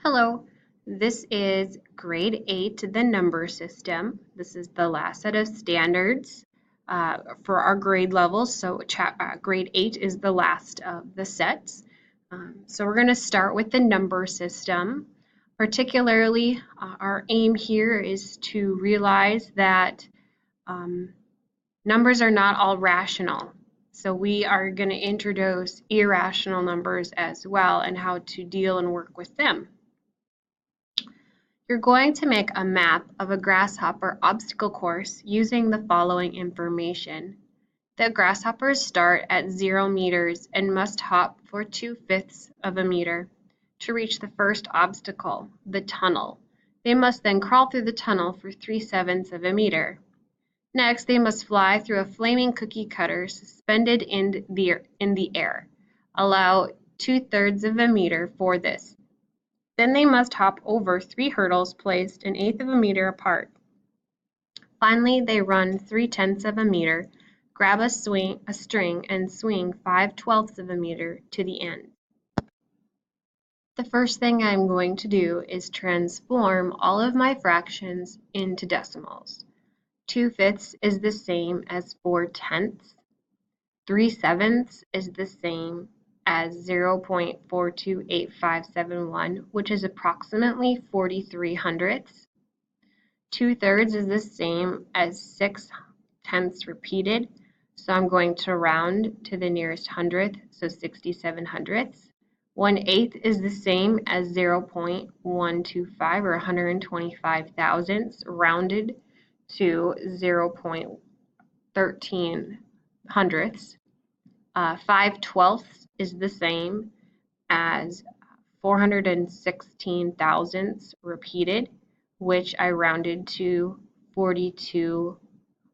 Hello, this is grade 8, the number system. This is the last set of standards for our grade levels. So grade 8 is the last of the sets. So we're going to start with the number system. Particularly, our aim here is to realize that numbers are not all rational. So we are going to introduce irrational numbers as well and how to deal and work with them. You're going to make a map of a grasshopper obstacle course using the following information. The grasshoppers start at 0 meters and must hop for 2/5 of a meter to reach the first obstacle, the tunnel. They must then crawl through the tunnel for 3/7 of a meter. Next, they must fly through a flaming cookie cutter suspended in the air. Allow 2/3 of a meter for this. Then they must hop over 3 hurdles placed 1/8 of a meter apart. Finally, they run 3/10 of a meter, grab a string, and swing 5/12 of a meter to the end. The first thing I'm going to do is transform all of my fractions into decimals. 2/5 is the same as 4/10. 3/7 is the same as 0.428571, which is approximately 43 hundredths. 2/3 is the same as 6/10 repeated, so I'm going to round to the nearest hundredth, so 67 hundredths. 1/8 is the same as 0.125 or 125 thousandths, rounded to 0.13 hundredths. 5/12 is the same as 416 thousandths repeated, which I rounded to 42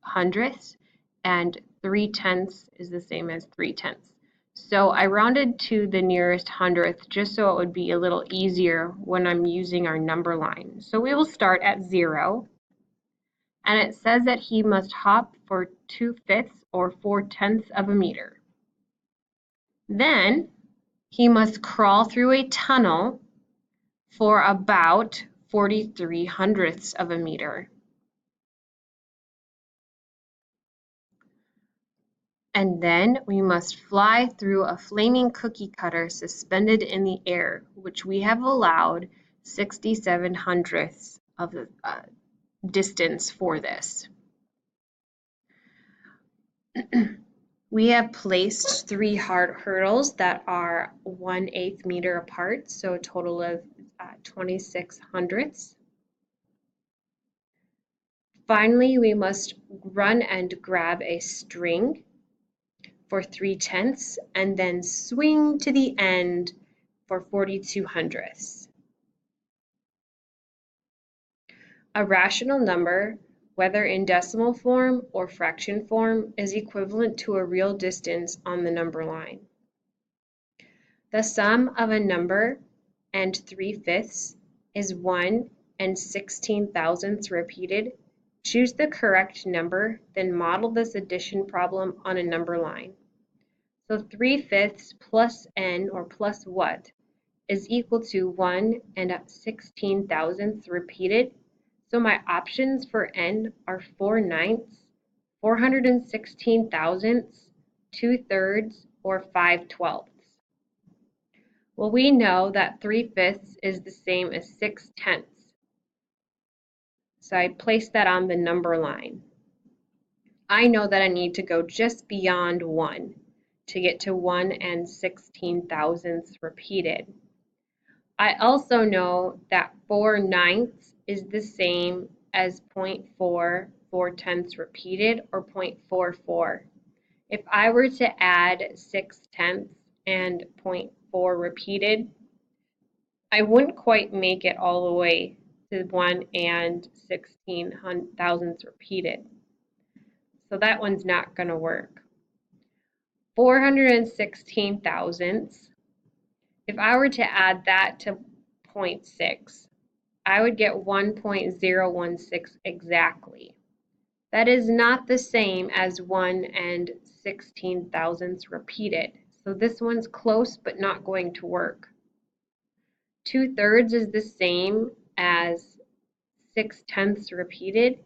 hundredths, and 3/10 is the same as 3/10. So I rounded to the nearest hundredth just so it would be a little easier when I'm using our number line. So we will start at 0, and it says that he must hop for 2/5 or 4/10 of a meter. Then he must crawl through a tunnel for about 43 hundredths of a meter. And then we must fly through a flaming cookie cutter suspended in the air, which we have allowed 67 hundredths of the distance for this. We have placed 3 hard hurdles that are 1/8 meter apart, so a total of 26 hundredths. Finally, we must run and grab a string for 3/10 and then swing to the end for 42 hundredths. A rational number, whether in decimal form or fraction form, is equivalent to a real distance on the number line. The sum of a number and 3/5 is 1 and 16 thousandths repeated. Choose the correct number, then model this addition problem on a number line. So 3/5 plus n, or plus what, is equal to 1 and 16 thousandths repeated. So my options for n are 4/9, 416 thousandths, 2/3, or 5/12. Well, we know that 3/5 is the same as 6/10. So I placed that on the number line. I know that I need to go just beyond 1 to get to 1 and 16 thousandths repeated. I also know that 4/9 is the same as 0.4 4/10 repeated, or 0.44. If I were to add 6/10 and 0.4 repeated, I wouldn't quite make it all the way to 1 and 16 thousandths repeated. So that one's not going to work. 416 thousandths, if I were to add that to 0.6, I would get 1.016 exactly. That is not the same as 1 and 16 thousandths repeated. So this one's close but not going to work. 2/3 is the same as 6/10 repeated.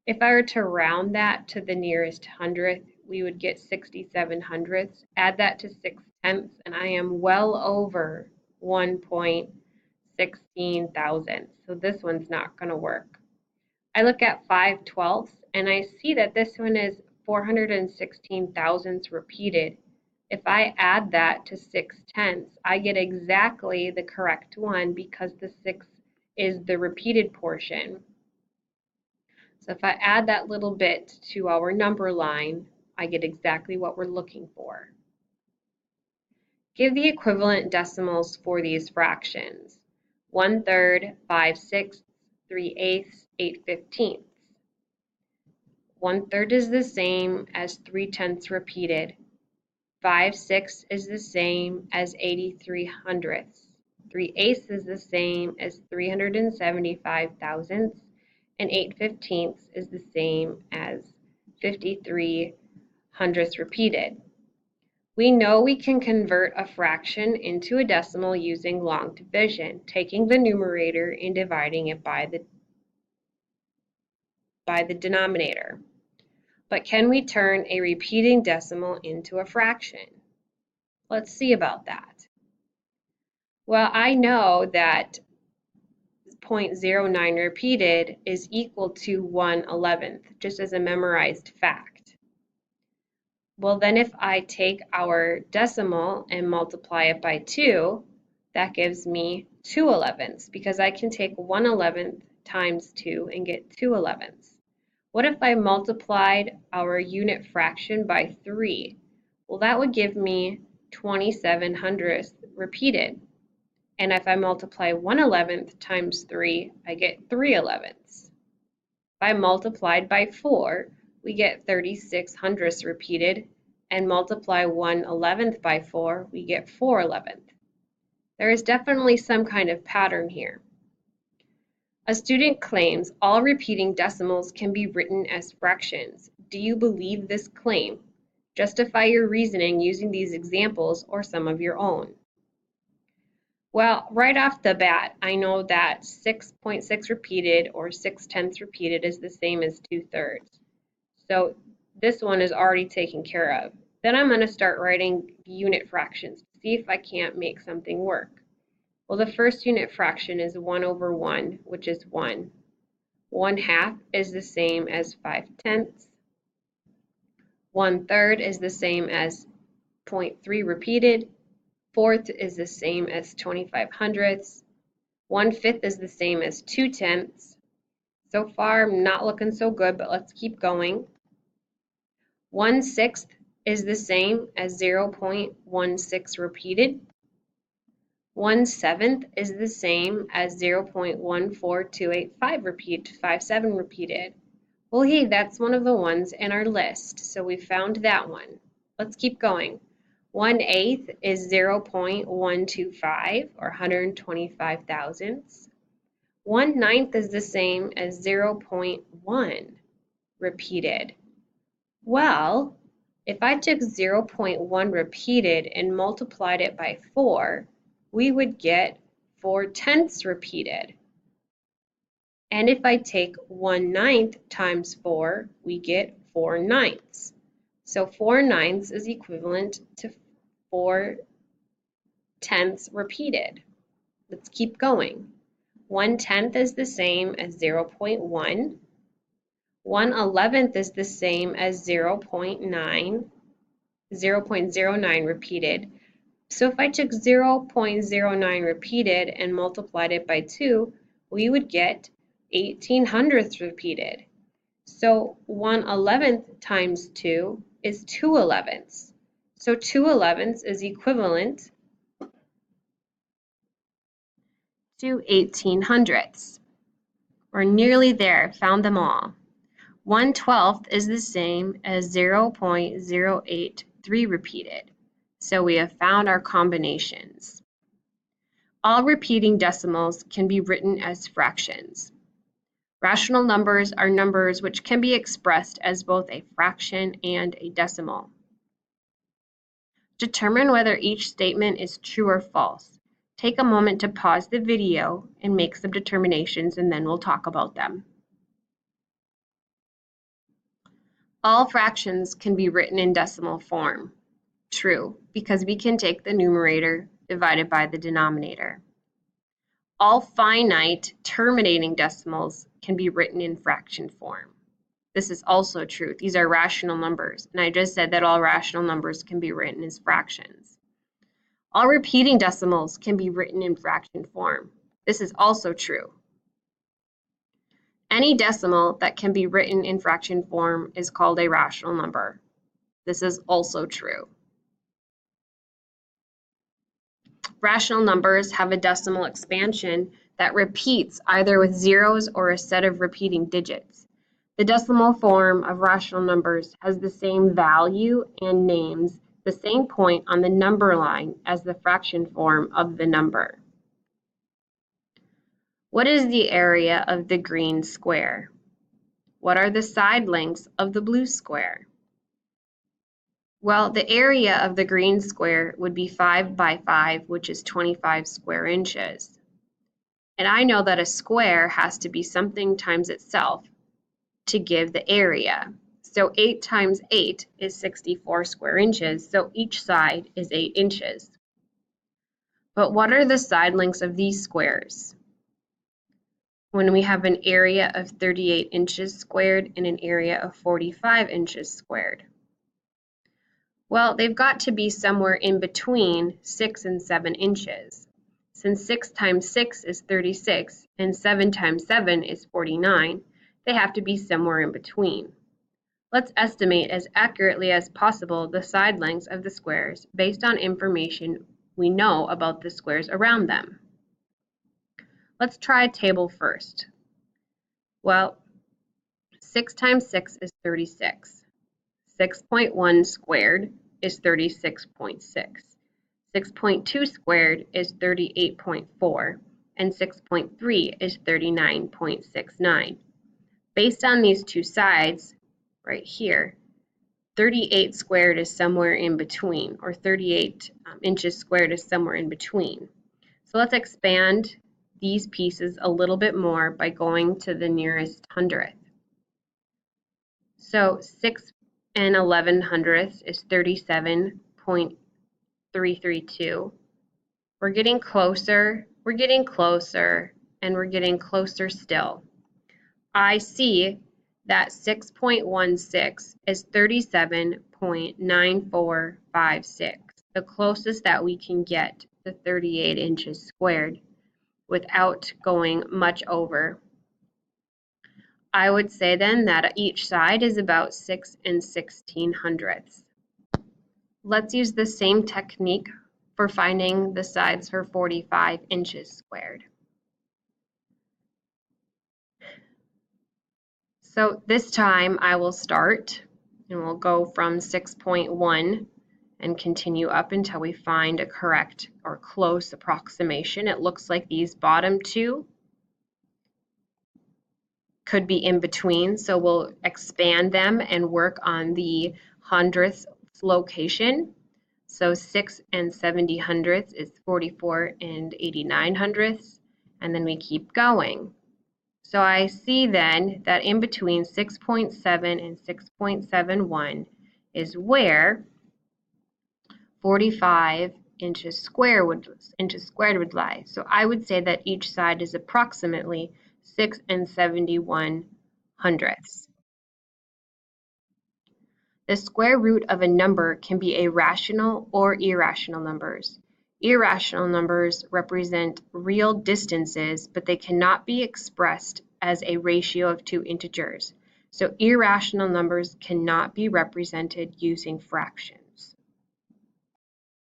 If I were to round that to the nearest hundredth, we would get 67 hundredths. Add that to 6/10, and I am well over 1.16 thousandths. So this one's not going to work. I look at 5/12, and I see that this one is 416 thousandths repeated. If I add that to 6/10, I get exactly the correct one because the 6 is the repeated portion. So if I add that little bit to our number line, I get exactly what we're looking for. Give the equivalent decimals for these fractions. 1/3, 5/6, 3/8, 8/15. 1/3 is the same as 3/10 repeated. 5/6 is the same as 83 hundredths. 3/8 is the same as 375 thousandths. And 8/15 is the same as 53 hundredths repeated. We know we can convert a fraction into a decimal using long division, taking the numerator and dividing it by the denominator. But can we turn a repeating decimal into a fraction? Let's see about that. Well, I know that 0.09 repeated is equal to 1/11th, just as a memorized fact. Well, then if I take our decimal and multiply it by 2, that gives me 2/11ths, because I can take 1/11th times 2 and get 2/11ths. What if I multiplied our unit fraction by 3? Well, that would give me 27 hundredths repeated. And if I multiply 1/11th times 3, I get 3/11ths. If I multiplied by 4, we get 36 hundredths repeated, and multiply 1/11th by 4, we get 4/11ths. There is definitely some kind of pattern here. A student claims all repeating decimals can be written as fractions. Do you believe this claim? Justify your reasoning using these examples or some of your own. Well, right off the bat, I know that 6.6 repeated or 6/10 repeated is the same as 2/3. So this one is already taken care of. Then I'm going to start writing unit fractions to see if I can't make something work. Well, the first unit fraction is 1/1, which is 1. 1/2 is the same as 5/10. 1/3 is the same as 0.3 repeated. 1/4 is the same as 25 hundredths. 1/5 is the same as 2/10. So far, I'm not looking so good, but let's keep going. 1/6 is the same as 0.16 repeated. 1/7 is the same as 0.14285 repeated. Well, hey, that's one of the ones in our list, so we found that one. Let's keep going. 1/8 is 0.125 or 125 thousandths. 1/9 is the same as 0.1 repeated. Well, if I took 0.1 repeated and multiplied it by 4, we would get 4/10 repeated. And if I take 1/9 times 4, we get 4/9. So 4/9 is equivalent to 4/10 repeated. Let's keep going. 1/10 is the same as 0.1. 1/11th is the same as 0.09 repeated. So if I took 0.09 repeated and multiplied it by 2, we would get 18 hundredths repeated. So 1/11th times 2 is 2/11ths. So 2/11ths is equivalent to 18 hundredths. We're nearly there, found them all. 1/12 is the same as 0.083 repeated. So we have found our combinations. All repeating decimals can be written as fractions. Rational numbers are numbers which can be expressed as both a fraction and a decimal. Determine whether each statement is true or false. Take a moment to pause the video and make some determinations, and then we'll talk about them. All fractions can be written in decimal form. True, because we can take the numerator divided by the denominator. All finite terminating decimals can be written in fraction form. This is also true. These are rational numbers, and I just said that all rational numbers can be written as fractions. All repeating decimals can be written in fraction form. This is also true. Any decimal that can be written in fraction form is called a rational number. This is also true. Rational numbers have a decimal expansion that repeats either with zeros or a set of repeating digits. The decimal form of rational numbers has the same value and names the same point on the number line as the fraction form of the number. What is the area of the green square? What are the side lengths of the blue square? Well, the area of the green square would be 5 by 5, which is 25 square inches. And I know that a square has to be something times itself to give the area. So 8 times 8 is 64 square inches, so each side is 8 inches. But what are the side lengths of these squares? When we have an area of 38 inches squared and an area of 45 inches squared? Well, they've got to be somewhere in between 6 and 7 inches. Since 6 times 6 is 36 and 7 times 7 is 49, they have to be somewhere in between. Let's estimate as accurately as possible the side lengths of the squares based on information we know about the squares around them. Let's try a table first. Well, 6 times 6 is 36. 6.1 squared is 36.6. 6.2 squared is 38.4, and 6.3 is 39.69. Based on these two sides, right here, 38 squared is somewhere in between, or 38 inches squared is somewhere in between. So let's expand these pieces a little bit more by going to the nearest hundredth. So 6 and 11 hundredths is 37.332. We're getting closer, and we're getting closer still. I see that 6.16 is 37.9456, the closest that we can get to 38 inches squared without going much over. I would say then that each side is about 6 and 16 hundredths. Let's use the same technique for finding the sides for 45 inches squared. So this time I will start, and we'll go from 6.1 and continue up until we find a correct or close approximation. It looks like these bottom two could be in between, so we'll expand them and work on the hundredths location. So 6 and 70 hundredths is 44 and 89 hundredths, and then we keep going. So I see then that in between 6.7 and 6.71 is where 45 inches squared would lie. So I would say that each side is approximately 6 and 71 hundredths. The square root of a number can be a rational or irrational numbers. Irrational numbers represent real distances, but they cannot be expressed as a ratio of two integers. So irrational numbers cannot be represented using fractions.